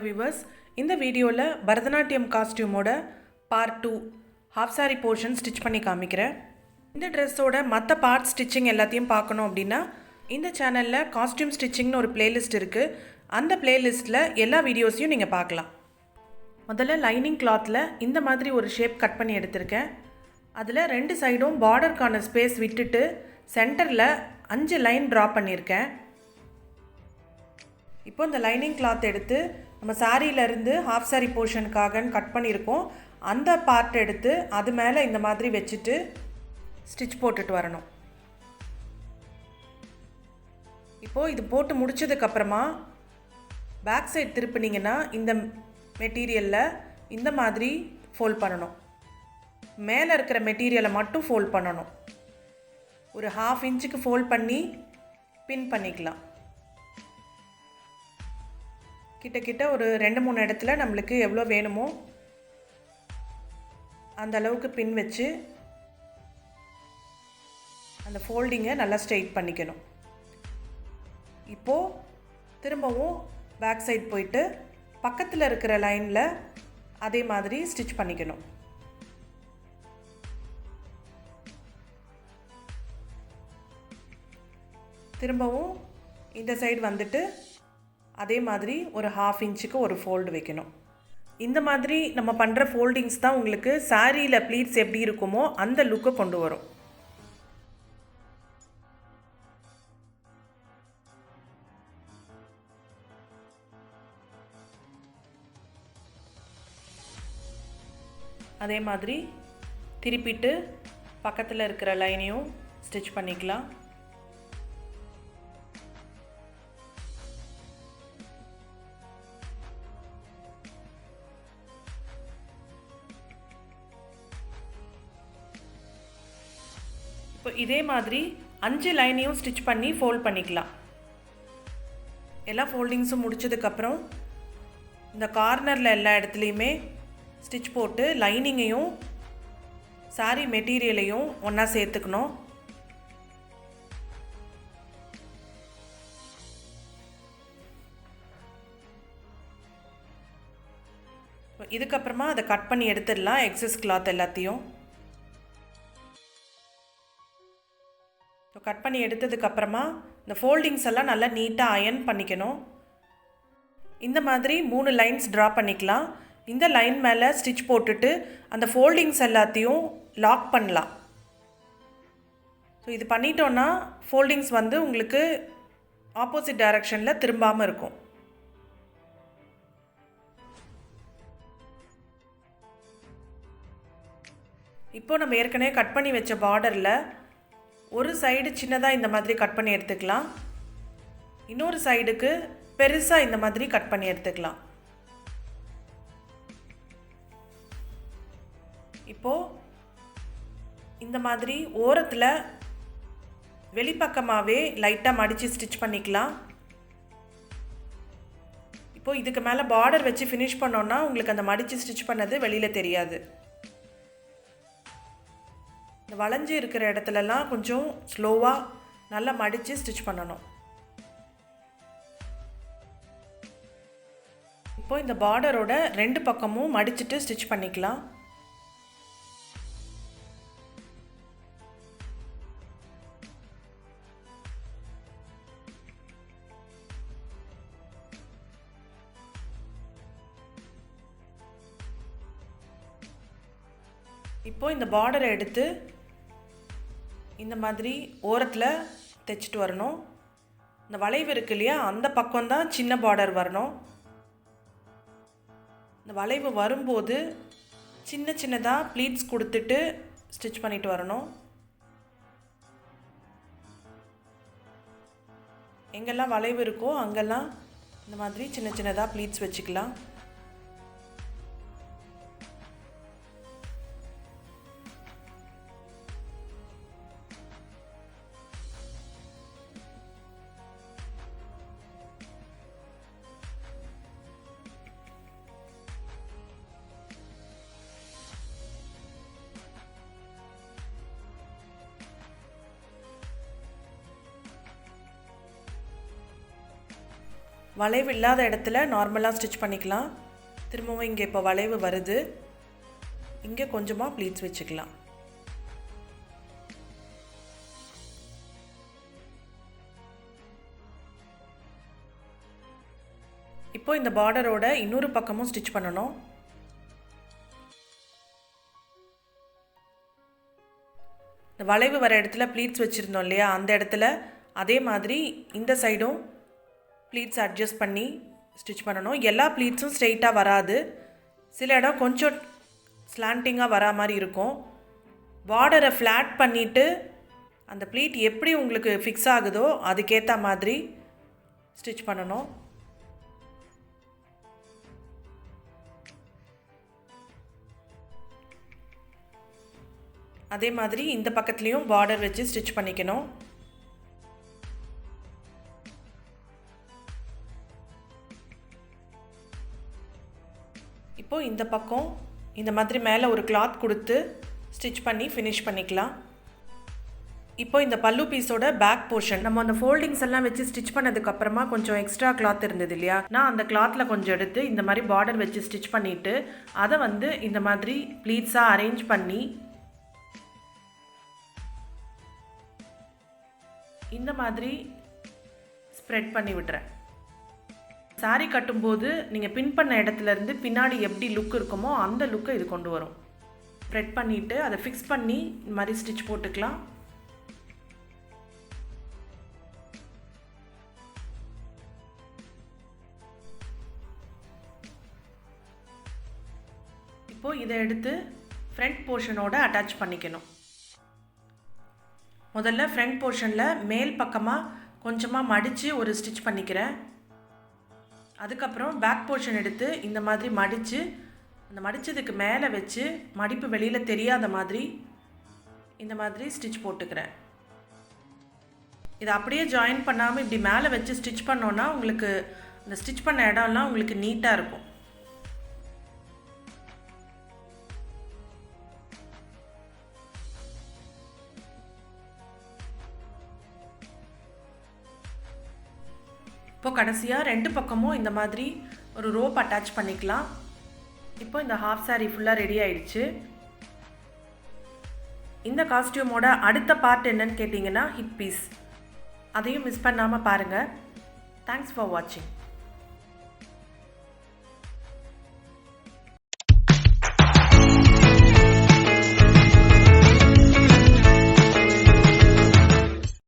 viewers, இந்த வீடியோல Bharatanatyam காஸ்டியூமோட part 2 Halfsaree portion stitch பண்ணி காமிக்கிறேன். இந்த Dressோட மற்ற part stitching எல்லாத்தையும் பார்க்கணும் அப்படின்னா இந்த சேனல்ல costume stitchingனு ஒரு playlist இருக்கு. அந்த playlistல எல்லா வீடியோஸையும் நீங்க பார்க்கலாம். முதல்ல லைனிங் clothல இந்த மாதிரி ஒரு ஷேப் கட் பண்ணி எடுத்துர்க்கேன். அதுல ரெண்டு சைடும் borderக்கான ஸ்பேஸ் விட்டுட்டு சென்டர்ல 5 லைன் டிரா பண்ணிருக்கேன். இப்போ இந்த லைனிங் கிளாத் எடுத்து நம்ம சாரியில இருந்து ஹாஃப் சாரி போர்ஷனுக்காக கட் பண்ணியிருக்கோம். அந்த பார்ட் எடுத்து அது மேலே இந்த மாதிரி வச்சுட்டு ஸ்டிச் போட்டுட்டு வரணும். இப்போது இது போட்டு முடிச்சதுக்கப்புறமா பேக் சைட் திருப்பினீங்கன்னா இந்த மெட்டீரியலில் இந்த மாதிரி ஃபோல்ட் பண்ணணும். மேலே இருக்கிற மெட்டீரியலை மட்டும் ஃபோல்ட் பண்ணணும். ஒரு 1/2 இன்ச்சுக்கு ஃபோல்ட் பண்ணி பின் பண்ணிக்கலாம். கிட்ட ஒரு 2-3 இடத்துல நம்மளுக்கு எவ்வளோ வேணுமோ அந்த அளவுக்கு பின் வச்சு அந்த ஃபோல்டிங்கை நல்லா ஸ்ட்ரெயிட் பண்ணிக்கணும். இப்போது திரும்பவும் பேக் சைட் போயிட்டு பக்கத்தில் இருக்கிற லைனில் அதே மாதிரி ஸ்டிச் பண்ணிக்கணும். திரும்பவும் இந்த சைடு வந்துட்டு அதே மாதிரி ஒரு 1/2 இன்ச்சுக்கு ஒரு ஃபோல்டு வைக்கணும். இந்த மாதிரி நம்ம பண்ணுற ஃபோல்டிங்ஸ் தான் உங்களுக்கு சாரியில் ப்ளீட்ஸ் எப்படி இருக்குமோ அந்த லுக்கை கொண்டு வரும். அதே மாதிரி திருப்பிட்டு பக்கத்தில் இருக்கிற லைனையும் ஸ்டிச் பண்ணிக்கலாம். இப்போ இதே மாதிரி 5 லைனையும் ஸ்டிச் பண்ணி ஃபோல்ட் பண்ணிக்கலாம். எல்லா ஃபோல்டிங்ஸும் முடிச்சதுக்கப்புறம் இந்த கார்னரில் எல்லா இடத்துலையுமே ஸ்டிச் போட்டு லைனிங்கையும் சாரி மெட்டீரியலையும் ஒன்றா சேர்த்துக்கணும். இதுக்கப்புறமா அதை கட் பண்ணி எடுத்துடலாம் எக்ஸஸ் கிளாத் எல்லாத்தையும். கட் பண்ணி எடுத்ததுக்கப்புறமா இந்த ஃபோல்டிங்ஸ் எல்லாம் நல்லா நீட்டாக அயர்ன் பண்ணிக்கணும். இந்த மாதிரி 3 லைன்ஸ் ட்ரா பண்ணிக்கலாம். இந்த லைன் மேலே ஸ்டிச் போட்டுட்டு அந்த ஃபோல்டிங்ஸ் எல்லாத்தையும் லாக் பண்ணலாம். ஸோ இது பண்ணிட்டோன்னா ஃபோல்டிங்ஸ் வந்து உங்களுக்கு ஆப்போசிட் டைரக்ஷனில் திரும்பாமல் இருக்கும். இப்போ நம்ம ஏற்கனவே கட் பண்ணி வச்ச பார்டரில் ஒரு சைடு சின்னதாக இந்த மாதிரி கட் பண்ணி எடுத்துக்கலாம். இன்னொரு சைடுக்கு பெருசாக இந்த மாதிரி கட் பண்ணி எடுத்துக்கலாம். இப்போது இந்த மாதிரி ஓரத்தில் வெளிப்பக்கமாகவே லைட்டாக மடித்து ஸ்டிச் பண்ணிக்கலாம். இப்போது இதுக்கு மேலே பார்டர் வச்சு ஃபினிஷ் பண்ணோன்னா உங்களுக்கு அந்த மடித்து ஸ்டிச் பண்ணது வெளியில் தெரியாது. இந்த வளைஞ்சி இருக்கிற இடத்துலலாம் கொஞ்சம் ஸ்லோவாக நல்லா மடித்து ஸ்டிச் பண்ணணும். இப்போ இந்த பார்டரோட 2 பக்கமும் மடிச்சுட்டு ஸ்டிச் பண்ணிக்கலாம். இப்போ இந்த பார்டரை எடுத்து இந்த மாதிரி ஓரத்தில் தைச்சிட்டு வரணும். இந்த வளைவு இருக்கு இல்லையா, அந்த பக்கம்தான் சின்ன பார்டர் வரணும். இந்த வளைவு வரும்போது சின்ன சின்னதாக ப்ளீட்ஸ் கொடுத்துட்டு ஸ்டிச் பண்ணிட்டு வரணும். எங்கெல்லாம் வளைவு இருக்கோ அங்கெல்லாம் இந்த மாதிரி சின்ன சின்னதாக ப்ளீட்ஸ் வச்சுக்கலாம். வளைவு இல்லாத இடத்துல நார்மலாக ஸ்டிச் பண்ணிக்கலாம். திரும்பவும் இங்கே இப்போ வளைவு வருது. இங்கே கொஞ்சமாக ப்ளீட்ஸ் வச்சுக்கலாம். இப்போ இந்த பார்டரோட இன்னொரு பக்கமும் ஸ்டிச் பண்ணணும். இந்த வளைவு வர இடத்துல ப்ளீட்ஸ் வச்சுருந்தோம் இல்லையா, அந்த இடத்துல அதே மாதிரி இந்த சைடும் ப்ளீட்ஸ் அட்ஜஸ்ட் பண்ணி ஸ்டிச் பண்ணணும். எல்லா ப்ளீட்ஸும் ஸ்ட்ரெயிட்டாக வராது. சில இடம் கொஞ்சம் ஸ்லாண்டிங்காக வரா மாதிரி இருக்கும். பார்டரை ஃப்ளாட் பண்ணிவிட்டு அந்த ப்ளீட் எப்படி உங்களுக்கு ஃபிக்ஸ் ஆகுதோ அதுக்கேற்ற மாதிரி ஸ்டிச் பண்ணணும். அதே மாதிரி இந்த பக்கத்துலேயும் பார்டர் வச்சு ஸ்டிச் பண்ணிக்கணும். இப்போது இந்த பக்கம் இந்த மாதிரி மேலே ஒரு கிளாத் கொடுத்து ஸ்டிச் பண்ணி ஃபினிஷ் பண்ணிக்கலாம். இப்போ இந்த பல்லு பீஸோட பேக் போர்ஷன் நம்ம அந்த ஃபோல்டிங்ஸ் எல்லாம் வச்சு ஸ்டிச் பண்ணதுக்கப்புறமா கொஞ்சம் எக்ஸ்ட்ரா கிளாத் இருந்தது இல்லையா, நான் அந்த கிளாத்தில் கொஞ்சம் எடுத்து இந்த மாதிரி பார்டர் வச்சு ஸ்டிச் பண்ணிவிட்டு அதை இந்த மாதிரி ப்ளீட்ஸாக அரேஞ்ச் பண்ணி இந்த மாதிரி ஸ்ப்ரெட் பண்ணி விடுறேன். சாரீ கட்டும்போது நீங்கள் பின் பண்ண இடத்துலேருந்து பின்னாடி எப்படி லுக் இருக்குமோ அந்த லுக்கை இது கொண்டு வரும். ஸ்ப்ரெட் பண்ணிவிட்டு அதை ஃபிக்ஸ் பண்ணி இந்த மாதிரி ஸ்டிச் போட்டுக்கலாம். இப்போது இதை எடுத்து ஃப்ரண்ட் போர்ஷனோட அட்டாச் பண்ணிக்கணும். முதல்ல ஃப்ரண்ட் போர்ஷனில் மேல் பக்கமாக கொஞ்சமாக மடித்து ஒரு ஸ்டிச் பண்ணிக்கிறேன். அதுக்கப்புறம் பேக் போர்ஷன் எடுத்து இந்த மாதிரி மடித்து அந்த மடித்ததுக்கு மேலே வச்சு மடிப்பு வெளியில் தெரியாத மாதிரி இந்த மாதிரி ஸ்டிச் போட்டுக்கிறேன். இதை அப்படியே ஜாயின் பண்ணாமல் இப்படி மேலே வச்சு ஸ்டிச் பண்ணோன்னா உங்களுக்கு இந்த ஸ்டிச் பண்ண இடம்லாம் உங்களுக்கு நீட்டாக இருக்கும். இப்போ கடைசியாக ரெண்டு பக்கமும் இந்த மாதிரி ஒரு ரோப் அட்டாச் பண்ணிக்கலாம். இப்போ இந்த ஹாஃப் சாரீ ஃபுல்லாக ரெடி ஆயிடுச்சு. இந்த காஸ்டியூமோட அடுத்த பார்ட் என்னன்னு கேட்டிங்கன்னா ஹிப் பீஸ். அதையும் மிஸ் பண்ணாமல் பாருங்கள். தேங்க்ஸ் ஃபார் வாட்சிங்.